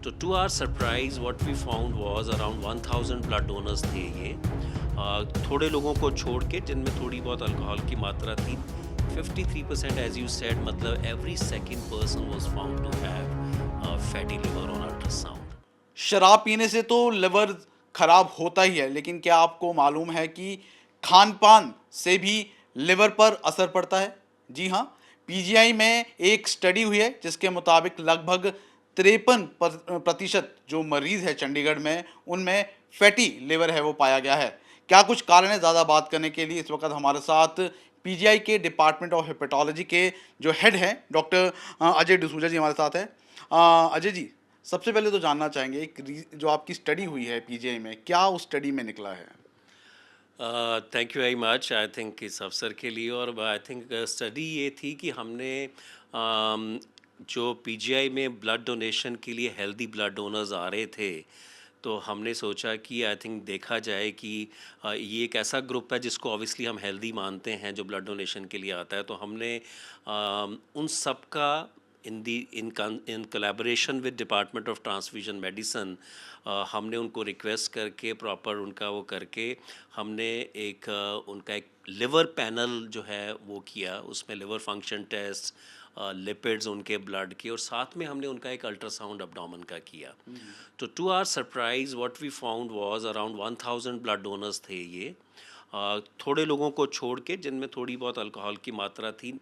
तो to our surprise what we found was around 1000 blood donors थे ये। थोड़े लोगों को छोड़ के जिनमें थोड़ी बहुत अल्कोहल की मात्रा थी। 53% एज यू सेड, मतलब every second person was found to have fatty liver on ultrasound. शराब पीने से तो लिवर खराब होता ही है, लेकिन क्या आपको मालूम है कि खान पान से भी लिवर पर असर पड़ता है? जी हाँ, पीजीआई में एक स्टडी हुई है जिसके मुताबिक लगभग 53% जो मरीज है चंडीगढ़ में, उनमें फैटी लिवर है वो पाया गया है। क्या कुछ कारण है? ज़्यादा बात करने के लिए इस वक्त हमारे साथ पीजीआई के डिपार्टमेंट ऑफ हेपेटोलॉजी के जो हेड हैं डॉक्टर अजय डिसूजा जी हमारे साथ हैं। अजय जी, सबसे पहले तो जानना चाहेंगे जो आपकी स्टडी हुई है पीजीआई में, क्या उस स्टडी में निकला है? Thank you very much, I think इस अवसर के लिए। और आई थिंक स्टडी ये थी कि हमने जो पीजीआई में ब्लड डोनेशन के लिए हेल्दी ब्लड डोनर्स आ रहे थे, तो हमने सोचा कि आई थिंक देखा जाए कि ये एक ऐसा ग्रुप है जिसको ऑब्वियसली हम हेल्दी मानते हैं जो ब्लड डोनेशन के लिए आता है। तो हमने उन सब का in collaboration with department of transfusion medicine हमने उनको रिक्वेस्ट करके प्रॉपर उनका वो करके हमने उनका एक लिवर पैनल जो है वो किया। उसमें लिवर फंक्शन टेस्ट, लिपिड्स उनके ब्लड के, और साथ में हमने उनका एक अल्ट्रासाउंड अब्डोमेन का किया। तो to our surprise what we found was around 1000 blood donors थे ये। थोड़े लोगों को छोड़ के जिनमें थोड़ी बहुत अल्कोहल की मात्रा थी।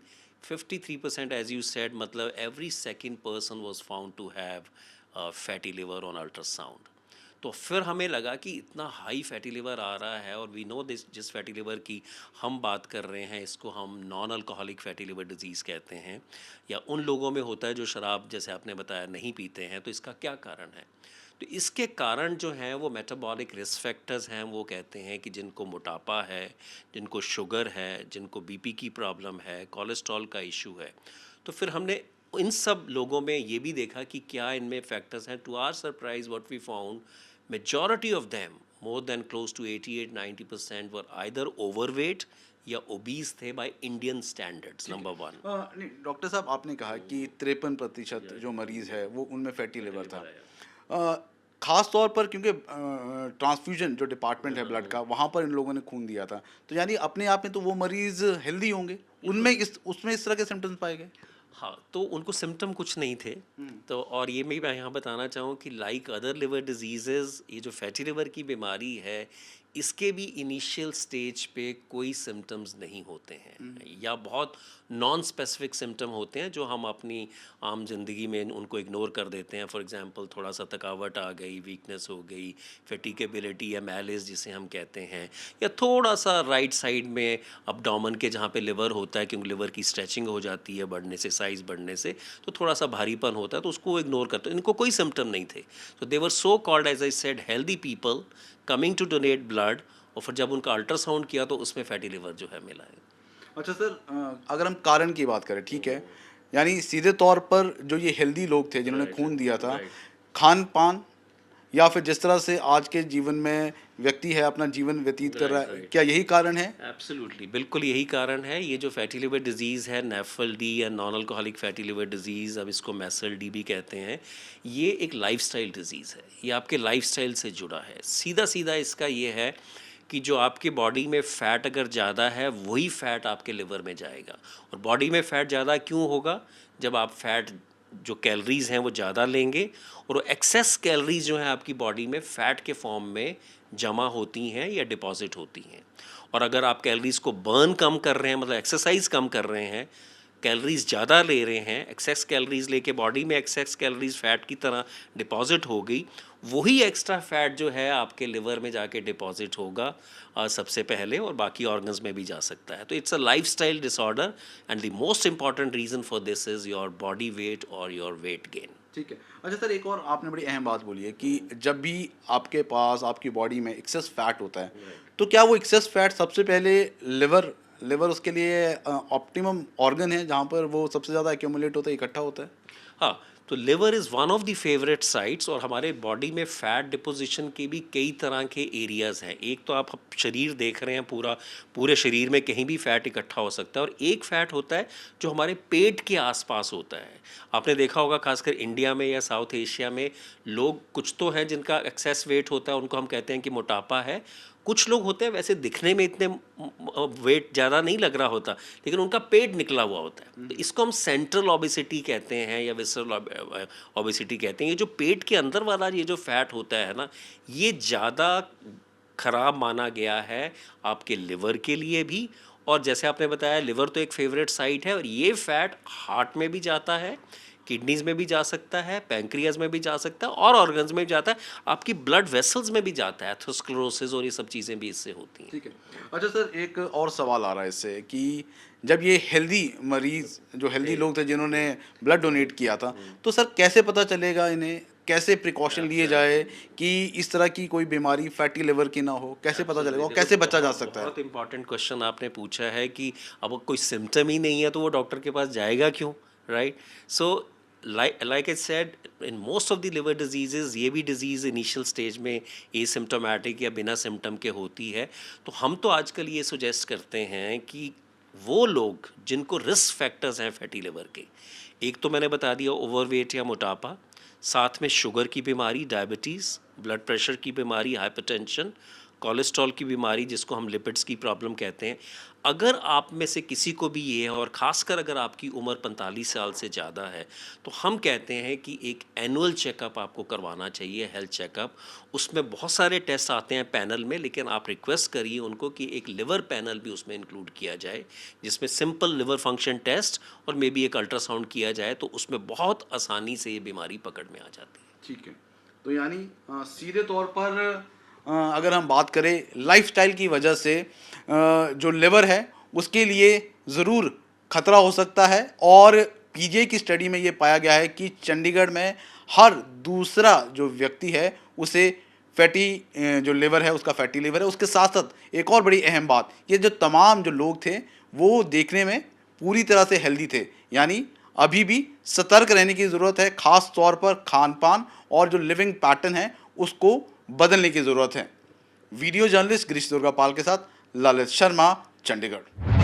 53% एज यू सेड, मतलब every second person was found to have fatty liver on ultrasound. तो फिर हमें लगा कि इतना हाई फैटी लिवर आ रहा है, और वी नो दिस, जिस फैटी लिवर की हम बात कर रहे हैं इसको हम non alcoholic fatty liver disease कहते हैं, या उन लोगों में होता है जो शराब जैसे आपने बताया नहीं पीते हैं। तो इसका क्या कारण है? तो इसके कारण जो हैं वो मेटाबॉलिक रिस्क फैक्टर्स हैं। वो कहते हैं कि जिनको मोटापा है, जिनको शुगर है, जिनको बीपी की प्रॉब्लम है, कोलेस्ट्रॉल का इशू है, तो फिर हमने इन सब लोगों में ये भी देखा कि क्या इनमें फैक्टर्स हैं। To our surprise what we found, majority of them, more than close to 88-90% were either overweight या obese थे by Indian standards, number one। नहीं डॉक्टर साहब, आपने कहा कि 53% जो मरीज है वो उनमें फैटी लिवर था। खास तौर पर क्योंकि ट्रांसफ्यूजन जो डिपार्टमेंट है ब्लड का, वहाँ पर इन लोगों ने खून दिया था, तो यानी अपने आप में तो वो मरीज हेल्दी होंगे, उनमें इस तरह के सिम्टम्स पाए गए? हाँ, तो उनको सिम्टम कुछ नहीं थे। तो और ये मैं यहाँ बताना चाहूँ कि लाइक अदर लिवर डिजीज़ेज़, ये जो फैटी लिवर की बीमारी है, इसके भी इनिशियल स्टेज पे कोई सिम्टम्स नहीं होते हैं, या बहुत नॉन स्पेसिफिक सिम्टम होते हैं जो हम अपनी आम जिंदगी में उनको इग्नोर कर देते हैं। फॉर एग्जांपल थोड़ा सा थकावट आ गई, वीकनेस हो गई, फैटिगेबिलिटी या मैलेस जिसे हम कहते हैं, या थोड़ा सा राइट साइड में अब्डोमेन के जहाँ पे लिवर होता है, क्योंकि लिवर की स्ट्रेचिंग हो जाती है बढ़ने से, साइज़ बढ़ने से, तो थोड़ा सा भारीपन होता है, तो उसको इग्नोर करते हैं। इनको कोई सिम्टम नहीं थे। तो they were so called, as I said, healthy people coming to donate blood. और फिर जब उनका अल्ट्रासाउंड किया तो उसमें फैटी लिवर जो है मिला है। अच्छा सर, अगर हम कारण की बात करें, ठीक है, यानी सीधे तौर पर जो ये हेल्दी लोग थे जिन्होंने खून दिया था, खान पान या फिर जिस तरह से आज के जीवन में व्यक्ति है अपना जीवन व्यतीत कर रहा है, क्या यही कारण है? एब्सोल्युटली, बिल्कुल यही कारण है। ये जो फैटी लिवर डिजीज़ है, नेफल डी या non alcoholic fatty liver disease, अब इसको मैसल डी भी कहते हैं, ये एक लाइफस्टाइल डिजीज़ है। ये आपके लाइफस्टाइल से जुड़ा है। सीधा सीधा इसका ये है कि जो आपकी बॉडी में फ़ैट अगर ज़्यादा है, वही फ़ैट आपके लिवर में जाएगा। और बॉडी में फ़ैट ज़्यादा क्यों होगा? जब आप फ़ैट जो कैलोरीज़ हैं वो ज़्यादा लेंगे, और वो एक्सेस कैलोरीज़ जो हैं आपकी बॉडी में फ़ैट के फॉर्म में जमा होती हैं या डिपॉजिट होती हैं। और अगर आप कैलोरीज़ को बर्न कम कर रहे हैं, मतलब एक्सरसाइज कम कर रहे हैं, कैलोरीज़ ज़्यादा ले रहे हैं, एक्सेस कैलोरीज़ लेके बॉडी में एक्सेस कैलोरीज़ फ़ैट की तरह डिपॉजिट हो गई, वही एक्स्ट्रा फैट जो है आपके लिवर में जाके डिपॉजिट होगा सबसे पहले, और बाकी ऑर्गन्स में भी जा सकता है। तो it's a lifestyle disorder, and the most important reason for this is your body weight और योर वेट गेन। ठीक है। अच्छा सर, एक और आपने बड़ी अहम बात बोली है कि जब भी आपके पास आपकी बॉडी में एक्सेस फैट होता है, तो क्या वो एक्सेस फैट सबसे पहले लिवर लिवर उसके लिए ऑप्टिमम ऑर्गन है जहाँ पर वो सबसे ज़्यादा एक्यूमुलेट होता है, इकट्ठा होता है? हाँ, तो liver is one of the favourite sites, और हमारे बॉडी में फ़ैट डिपोजिशन के भी कई तरह के एरियाज़ हैं। एक तो आप शरीर देख रहे हैं, पूरे शरीर में कहीं भी फ़ैट इकट्ठा हो सकता है, और एक फ़ैट होता है जो हमारे पेट के आसपास होता है। आपने देखा होगा खासकर इंडिया में या साउथ एशिया में, लोग कुछ तो हैं जिनका एक्सेस वेट होता है, उनको हम कहते हैं कि मोटापा है। कुछ लोग होते हैं वैसे दिखने में इतने वेट ज़्यादा नहीं लग रहा होता, लेकिन उनका पेट निकला हुआ होता है। तो इसको हम सेंट्रल ओबेसिटी कहते हैं या विसरल ओबेसिटी कहते हैं। ये जो पेट के अंदर वाला ये जो फैट होता है ना, ये ज़्यादा खराब माना गया है आपके लिवर के लिए भी। और जैसे आपने बताया, लिवर तो एक फेवरेट साइट है, और ये फैट हार्ट में भी जाता है, किडनीज में भी जा सकता है, पैंक्रियाज में भी जा सकता है, और ऑर्गन्स में भी जाता है, आपकी ब्लड वेसल्स में भी जाता है। एथेरोस्क्लेरोसिस और ये सब चीज़ें भी इससे होती हैं। ठीक है। अच्छा सर, एक और सवाल आ रहा है इससे कि जब ये हेल्दी मरीज, जो हेल्दी लोग थे जिन्होंने ब्लड डोनेट किया था, तो सर कैसे पता चलेगा इन्हें, कैसे प्रिकॉशन लिए जाए कि इस तरह की कोई बीमारी फैटी लिवर की ना हो, कैसे पता चलेगा और कैसे बचा जा सकता है? बहुत इंपॉर्टेंट क्वेश्चन आपने पूछा है कि अब कोई सिम्टम ही नहीं है तो वो डॉक्टर के पास जाएगा क्यों, right? So like I said, in most of the liver diseases, ये भी डिजीज़ इनिशियल स्टेज में एसिम्टोमेटिक या बिना सिम्टम के होती है। तो हम तो आजकल ये सुजेस्ट करते हैं कि वो लोग जिनको रिस्क फैक्टर्स हैं फैटी लिवर के, एक तो मैंने बता दिया ओवरवेट या मोटापा, साथ में शुगर की बीमारी, डायबिटीज़, ब्लड प्रेशर की बीमारी, हाइपरटेंशन, कोलेस्ट्रॉल की बीमारी जिसको हम लिपिड्स की प्रॉब्लम कहते हैं। अगर आप में से किसी को भी ये है, और ख़ासकर अगर आपकी उम्र 45 साल से ज़्यादा है, तो हम कहते हैं कि एक एनुअल चेकअप आपको करवाना चाहिए, हेल्थ चेकअप। उसमें बहुत सारे टेस्ट आते हैं पैनल में, लेकिन आप रिक्वेस्ट करिए उनको कि एक लिवर पैनल भी उसमें इंक्लूड किया जाए, जिसमें सिंपल लिवर फंक्शन टेस्ट और मे बी एक अल्ट्रासाउंड किया जाए, तो उसमें बहुत आसानी से ये बीमारी पकड़ में आ जाती है। ठीक है। तो यानी सीधे तौर पर अगर हम बात करें लाइफस्टाइल की वजह से जो लिवर है उसके लिए ज़रूर खतरा हो सकता है, और पीजीआई की स्टडी में ये पाया गया है कि चंडीगढ़ में हर दूसरा जो व्यक्ति है उसे फैटी जो लिवर है उसका फैटी लिवर है। उसके साथ साथ एक और बड़ी अहम बात, ये जो तमाम जो लोग थे वो देखने में पूरी तरह से हेल्दी थे, यानी अभी भी सतर्क रहने की ज़रूरत है, ख़ास तौर पर खान पान और जो लिविंग पैटर्न है उसको बदलने की ज़रूरत है। वीडियो जर्नलिस्ट गिरीश दुर्गापाल के साथ ललित शर्मा, चंडीगढ़।